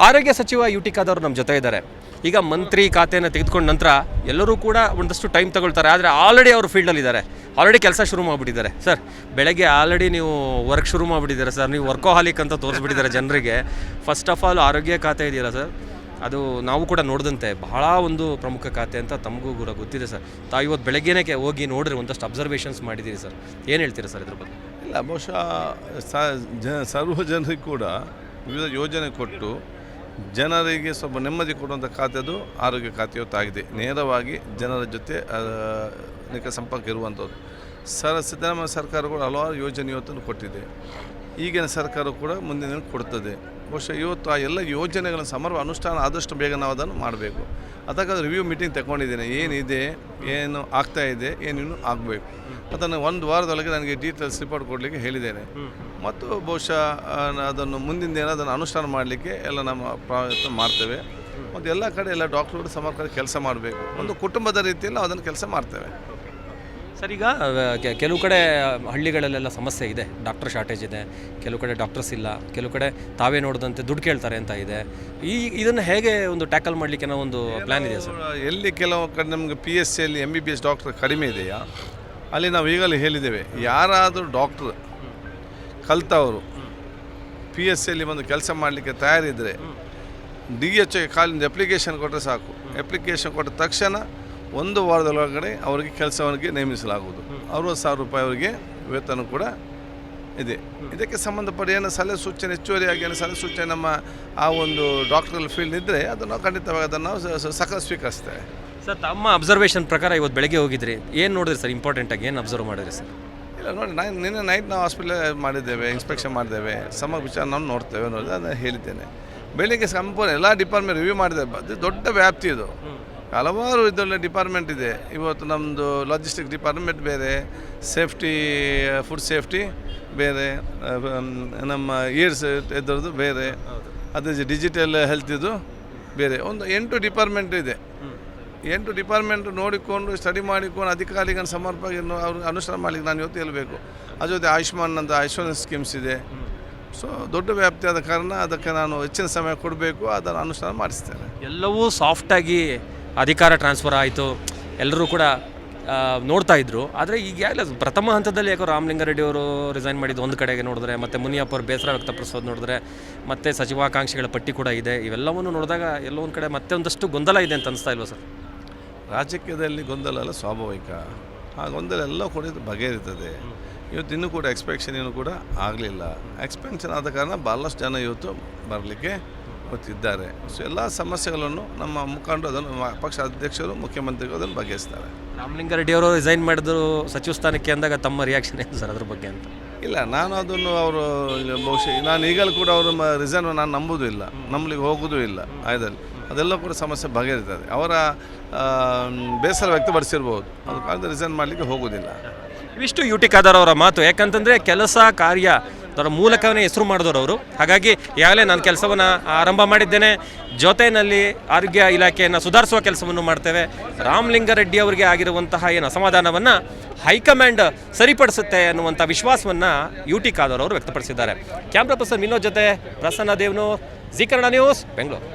ಆರೋಗ್ಯ ಸಚಿವ U T Khader ನಮ್ಮ ಜೊತೆ ಇದ್ದಾರೆ. ಈಗ ಮಂತ್ರಿ ಖಾತೆಯನ್ನು ತೆಗೆದುಕೊಂಡ ನಂತರ ಎಲ್ಲರೂ ಕೂಡ ಒಂದಷ್ಟು ಟೈಮ್ ತಗೊಳ್ತಾರೆ, ಆದರೆ ಆಲ್ರೆಡಿ ಅವರು ಫೀಲ್ಡಲ್ಲಿದ್ದಾರೆ, ಆಲ್ರೆಡಿ ಕೆಲಸ ಶುರು ಮಾಡಿಬಿಟ್ಟಿದ್ದಾರೆ. ಸರ್, ಬೆಳಗ್ಗೆ ಆಲ್ರೆಡಿ ನೀವು ವರ್ಕ್ ಶುರು ಮಾಡಿಬಿಟ್ಟಿದ್ದಾರೆ ಸರ್, ನೀವು ವರ್ಕೋಹಾಲಿಕ್ ಅಂತ ತೋರಿಸ್ಬಿಟ್ಟಿದ್ದಾರೆ ಜನರಿಗೆ. ಫಸ್ಟ್ ಆಫ್ ಆಲ್ ಆರೋಗ್ಯ ಖಾತೆ ಇದೆಯಲ್ಲ ಸರ್, ಅದು ನಾವು ಕೂಡ ನೋಡಿದಂತೆ ಬಹಳ ಒಂದು ಪ್ರಮುಖ ಖಾತೆ ಅಂತ ತಮಗೂ ಕೂಡ ಗೊತ್ತಿದೆ ಸರ್. ತಾವು ಇವತ್ತು ಬೆಳಗ್ಗೆನೇ ಹೋಗಿ ನೋಡ್ರಿ, ಒಂದಷ್ಟು ಅಬ್ಸರ್ವೇಷನ್ಸ್ ಮಾಡಿದ್ದೀರಿ ಸರ್, ಏನು ಹೇಳ್ತೀರಾ ಸರ್ ಇದ್ರ ಬಗ್ಗೆ? ಇಲ್ಲ, ಬಹುಶಃ ಸರ್ವ ಜನರಿಗೆ ಕೂಡ ವಿವಿಧ ಯೋಜನೆ ಕೊಟ್ಟು ಜನರಿಗೆ ಸ್ವಲ್ಪ ನೆಮ್ಮದಿ ಕೊಡುವಂಥ ಖಾತೆ ಅದು ಆರೋಗ್ಯ ಖಾತೆ ಇವತ್ತಾಗಿದೆ. ನೇರವಾಗಿ ಜನರ ಜೊತೆ ಅನೇಕ ಸಂಪರ್ಕ ಇರುವಂಥದ್ದು. ಸಿದ್ದರಾಮಯ್ಯ ಸರ್ಕಾರ ಕೂಡ ಹಲವಾರು ಯೋಜನೆ ಇವತ್ತನ್ನು ಕೊಟ್ಟಿದೆ. ಈಗಿನ ಸರ್ಕಾರ ಕೂಡ ಮುಂದಿನ ಕೊಡ್ತದೆ. ಬಹುಶಃ ಇವತ್ತು ಆ ಎಲ್ಲ ಯೋಜನೆಗಳನ್ನು ಸಮರ್ವ ಅನುಷ್ಠಾನ ಆದಷ್ಟು ಬೇಗ ನಾವು ಅದನ್ನು ಮಾಡಬೇಕು. ಅದಕ್ಕಾಗಿ ರಿವ್ಯೂ ಮೀಟಿಂಗ್ ತಗೊಂಡಿದ್ದೇನೆ. ಏನಿದೆ, ಏನು ಆಗ್ತಾಯಿದೆ, ಏನೇನು ಆಗಬೇಕು ಅದನ್ನು ಒಂದು ವಾರದೊಳಗೆ ನನಗೆ ಡೀಟೇಲ್ಸ್ ರಿಪೋರ್ಟ್ ಕೊಡಲಿಕ್ಕೆ ಹೇಳಿದ್ದೇನೆ. ಮತ್ತು ಬಹುಶಃ ಅದನ್ನು ಮುಂದಿನ ದಿನ ಅದನ್ನು ಅನುಷ್ಠಾನ ಮಾಡಲಿಕ್ಕೆ ಎಲ್ಲ ನಮ್ಮ ಪ್ರಯತ್ನ ಮಾಡ್ತೇವೆ. ಮತ್ತು ಎಲ್ಲ ಕಡೆ ಎಲ್ಲ ಡಾಕ್ಟರ್ಗಳು ಸಮರ್ಪಕ ಕೆಲಸ ಮಾಡಬೇಕು. ಒಂದು ಕುಟುಂಬದ ರೀತಿಯಲ್ಲಿ ಅದನ್ನು ಕೆಲಸ ಮಾಡ್ತೇವೆ. ಸರ್, ಈಗ ಕೆಲವು ಕಡೆ ಹಳ್ಳಿಗಳಲ್ಲೆಲ್ಲ ಸಮಸ್ಯೆ ಇದೆ, ಡಾಕ್ಟರ್ ಶಾರ್ಟೇಜ್ ಇದೆ, ಕೆಲವು ಕಡೆ ಡಾಕ್ಟರ್ಸ್ ಇಲ್ಲ, ಕೆಲವು ಕಡೆ ತಾವೇ ನೋಡಿದಂತೆ ದುಡ್ಡು ಕೇಳ್ತಾರೆ ಅಂತ ಇದೆ. ಇದನ್ನು ಹೇಗೆ ಒಂದು ಟ್ಯಾಕಲ್ ಮಾಡಲಿಕ್ಕೆ ನಾವು ಒಂದು ಪ್ಲ್ಯಾನ್ ಇದೆಯಾ ಸರ್? ಎಲ್ಲಿ ಕೆಲವು ಕಡೆ ನಮಗೆ PSCಯಲ್ಲಿ MBBS ಡಾಕ್ಟರ್ ಕಡಿಮೆ ಇದೆಯಾ, ಅಲ್ಲಿ ನಾವು ಈಗಲೇ ಹೇಳಿದ್ದೇವೆ, ಯಾರಾದರೂ ಡಾಕ್ಟ್ರ್ ಕಲ್ತವರು PSCಯಲ್ಲಿ ಬಂದು ಕೆಲಸ ಮಾಡಲಿಕ್ಕೆ ತಯಾರಿದ್ದರೆ DHOಗೆ ಕಾಲಿಂದ ಅಪ್ಲಿಕೇಶನ್ ಕೊಟ್ಟರೆ ಸಾಕು. ಅಪ್ಲಿಕೇಶನ್ ಕೊಟ್ಟ ತಕ್ಷಣ 1 ವಾರದೊಳಗಡೆ ಅವರಿಗೆ ಕೆಲಸವನಿಗೆ ನೇಮಿಸಲಾಗುವುದು. 60,000 ರೂಪಾಯಿ ಅವರಿಗೆ ವೇತನ ಕೂಡ ಇದೆ. ಇದಕ್ಕೆ ಸಂಬಂಧಪಟ್ಟ ಏನು ಸಲಹೆ ಸೂಚನೆ, ಹೆಚ್ಚುವರಿಯಾಗಿ ಏನು ಸಲಹೆ ಸೂಚನೆ ನಮ್ಮ ಆ ಒಂದು ಡಾಕ್ಟರಲ್ ಫೀಲ್ಡ್ ಇದ್ದರೆ ಅದನ್ನು ಖಂಡಿತವಾಗಿ ಅದನ್ನು ನಾವು ಸಕಲ ಸ್ವೀಕರಿಸ್ತೇವೆ. ಸರ್, ತಮ್ಮ ಅಬ್ಸರ್ವೇಷನ್ ಪ್ರಕಾರ ಇವತ್ತು ಬೆಳಗ್ಗೆ ಹೋಗಿದ್ರಿ, ಏನು ನೋಡಿದ್ರಿ ಸರ್? ಇಂಪಾರ್ಟೆಂಟಾಗಿ ಏನು ಅಬ್ಸರ್ವ್ ಮಾಡಿದ್ರಿ ಸರ್? ಇಲ್ಲ ನೋಡಿ, ನಿನ್ನೆ ನೈಟ್ ನಾವು ಹಾಸ್ಪಿಟಲ್ ಮಾಡಿದ್ದೇವೆ, ಇನ್ಸ್ಪೆಕ್ಷನ್ ಮಾಡಿದ್ದೇವೆ, ಸಮಗ್ರ ವಿಚಾರ ನಾವು ನೋಡ್ತೇವೆ ಅನ್ನೋದು ಅದನ್ನು ಹೇಳಿದ್ದೇನೆ. ಬೆಳಿಗ್ಗೆ ಸಂಪೂರ್ಣ ಎಲ್ಲ ಡಿಪಾರ್ಟ್ಮೆಂಟ್ ರಿವ್ಯೂ ಮಾಡಿದ್ದೇವೆ. ಅದು ದೊಡ್ಡ ವ್ಯಾಪ್ತಿ ಇದು, ಹಲವಾರು ಇದರಲ್ಲಿ ಡಿಪಾರ್ಟ್ಮೆಂಟ್ ಇದೆ. ಇವತ್ತು ನಮ್ಮದು ಲಾಜಿಸ್ಟಿಕ್ ಡಿಪಾರ್ಟ್ಮೆಂಟ್ ಬೇರೆ, ಸೇಫ್ಟಿ ಫುಡ್ ಸೇಫ್ಟಿ ಬೇರೆ, ನಮ್ಮ ಏಡ್ಸ್ ಇದರದ್ದು ಬೇರೆ, ಅದೇ ಡಿಜಿಟಲ್ ಹೆಲ್ತಿದು ಬೇರೆ, ಒಂದು 8 ಡಿಪಾರ್ಟ್ಮೆಂಟ್ ಇದೆ. 8 ಡಿಪಾರ್ಟ್ಮೆಂಟ್ ನೋಡಿಕೊಂಡು ಸ್ಟಡಿ ಮಾಡಿಕೊಂಡು ಅಧಿಕಾರಿಗಳ ಸಮರ್ಪಕ ಅವ್ರಿಗೆ ಅನುಷ್ಠಾನ ಮಾಡಲಿಕ್ಕೆ ನಾನು ಇವತ್ತು ಹೇಳಬೇಕು. ಅದ್ರ ಜೊತೆ ಆಯುಷ್ಮಾನ್ ಅಂತ ಇನ್ಶೂರೆನ್ಸ್ ಸ್ಕೀಮ್ಸ್ ಇದೆ. ಸೊ ದೊಡ್ಡ ವ್ಯಾಪ್ತಿಯಾದ ಕಾರಣ ಅದಕ್ಕೆ ನಾನು ಹೆಚ್ಚಿನ ಸಮಯ ಕೊಡಬೇಕು, ಅದನ್ನು ಅನುಷ್ಠಾನ ಮಾಡಿಸ್ತೇನೆ. ಎಲ್ಲವೂ ಸಾಫ್ಟಾಗಿ ಅಧಿಕಾರ ಟ್ರಾನ್ಸ್ಫರ್ ಆಯಿತು, ಎಲ್ಲರೂ ಕೂಡ ನೋಡ್ತಾ ಇದ್ರು. ಆದರೆ ಈಗ ಪ್ರಥಮ ಹಂತದಲ್ಲಿ ಯಾಕೋ ರಾಮಲಿಂಗಾರೆಡ್ಡಿ ಅವರು ರಿಸೈನ್ ಮಾಡಿದ್ದು ಒಂದು ಕಡೆಗೆ ನೋಡಿದ್ರೆ, ಮತ್ತು ಮುನಿಯಪ್ಪ ಅವರು ಬೇಸರ ವ್ಯಕ್ತಪಡಿಸೋದು ನೋಡಿದ್ರೆ, ಮತ್ತು ಸಚಿವಾಕಾಂಕ್ಷಿಗಳ ಪಟ್ಟಿ ಕೂಡ ಇದೆ. ಇವೆಲ್ಲವನ್ನು ನೋಡಿದಾಗ ಎಲ್ಲೋ ಒಂದು ಕಡೆ ಮತ್ತೆ ಒಂದಷ್ಟು ಗೊಂದಲ ಇದೆ ಅಂತ ಅನಿಸ್ತಾ ಇಲ್ವ ಸರ್? ರಾಜಕೀಯದಲ್ಲಿ ಗೊಂದಲ ಎಲ್ಲ ಸ್ವಾಭಾವಿಕ. ಆ ಗೊಂದಲ ಎಲ್ಲ ಕೂಡ ಬಗೆಹರಿತದೆ. ಇವತ್ತು ಇನ್ನೂ ಕೂಡ ಎಕ್ಸ್ಪೆಕ್ಷನ್ ಏನೂ ಕೂಡ ಆಗಲಿಲ್ಲ. ಎಕ್ಸ್ಪೆನ್ಷನ್ ಆದ ಕಾರಣ ಭಾಳಷ್ಟು ಜನ ಇವತ್ತು ಬರಲಿಕ್ಕೆ ಗೊತ್ತಿದ್ದಾರೆ. ಸೊ ಎಲ್ಲ ಸಮಸ್ಯೆಗಳನ್ನು ನಮ್ಮ ಮುಖಂಡರು ಅದನ್ನು ಪಕ್ಷ ಅಧ್ಯಕ್ಷರು, ಮುಖ್ಯಮಂತ್ರಿಗಳು ಅದನ್ನು ಬಗೆಹರಿಸ್ತಾರೆ. ರಾಮಲಿಂಗಾರೆಡ್ಡಿ ಅವರು ರಿಸೈನ್ ಮಾಡಿದ್ರು ಸಚಿವ ಸ್ಥಾನಕ್ಕೆ ಅಂದಾಗ ತಮ್ಮ ರಿಯಾಕ್ಷನ್ ಏನು ಸರ್ ಅದ್ರ ಬಗ್ಗೆ ಅಂತ? ಇಲ್ಲ, ನಾನು ಅದನ್ನು ಅವರು ಬಹುಶಃ ನಾನು ಈಗಲೂ ಕೂಡ ಅವರು ರಿಸೈನ್ ನಾನು ನಂಬೋದೂ ಇಲ್ಲ, ನಂಬಲಿಕ್ಕೆ ಹೋಗೋದೂ ಇಲ್ಲ. ಆಯ್ದಲ್ಲಿ ಅದೆಲ್ಲ ಕೂಡ ಸಮಸ್ಯೆ ಬಗೆಹರಿತದೆ. ಅವರ ಬೇಸರ ವ್ಯಕ್ತಪಡಿಸಿರ್ಬೋದು, ಅದು ಕಾಲದ ರಿಸೈನ್ ಮಾಡಲಿಕ್ಕೆ ಹೋಗೋದಿಲ್ಲ. ಇವಿಷ್ಟು ಯು ಟಿ ಖಾದರ್ ಅವರ ಮಾತು. ಯಾಕಂತಂದರೆ ಕೆಲಸ ಕಾರ್ಯ ಅದರ ಮೂಲಕವೇ ಹೆಸರು ಮಾಡಿದವರು ಅವರು. ಹಾಗಾಗಿ ಈಗಾಗಲೇ ನಾನು ಕೆಲಸವನ್ನು ಆರಂಭ ಮಾಡಿದ್ದೇನೆ, ಜೊತೆಯಲ್ಲಿ ಆರೋಗ್ಯ ಇಲಾಖೆಯನ್ನು ಸುಧಾರಿಸುವ ಕೆಲಸವನ್ನು ಮಾಡ್ತೇವೆ. ರಾಮಲಿಂಗಾರೆಡ್ಡಿ ಅವರಿಗೆ ಆಗಿರುವಂತಹ ಏನು ಅಸಮಾಧಾನವನ್ನು ಹೈಕಮಾಂಡ್ ಸರಿಪಡಿಸುತ್ತೆ ಅನ್ನುವಂಥ ವಿಶ್ವಾಸವನ್ನು ಯು ಟಿ ಖಾದರ್ ಅವರು ವ್ಯಕ್ತಪಡಿಸಿದ್ದಾರೆ. ಕ್ಯಾಮ್ರಾ ಪರ್ಸನ್ ವಿನೋದ್ ಜೊತೆ ಪ್ರಸನ್ನ ದೇವ್ನೂರ್, ಜೀ ಕನ್ನಡ ನ್ಯೂಸ್, ಬೆಂಗಳೂರು.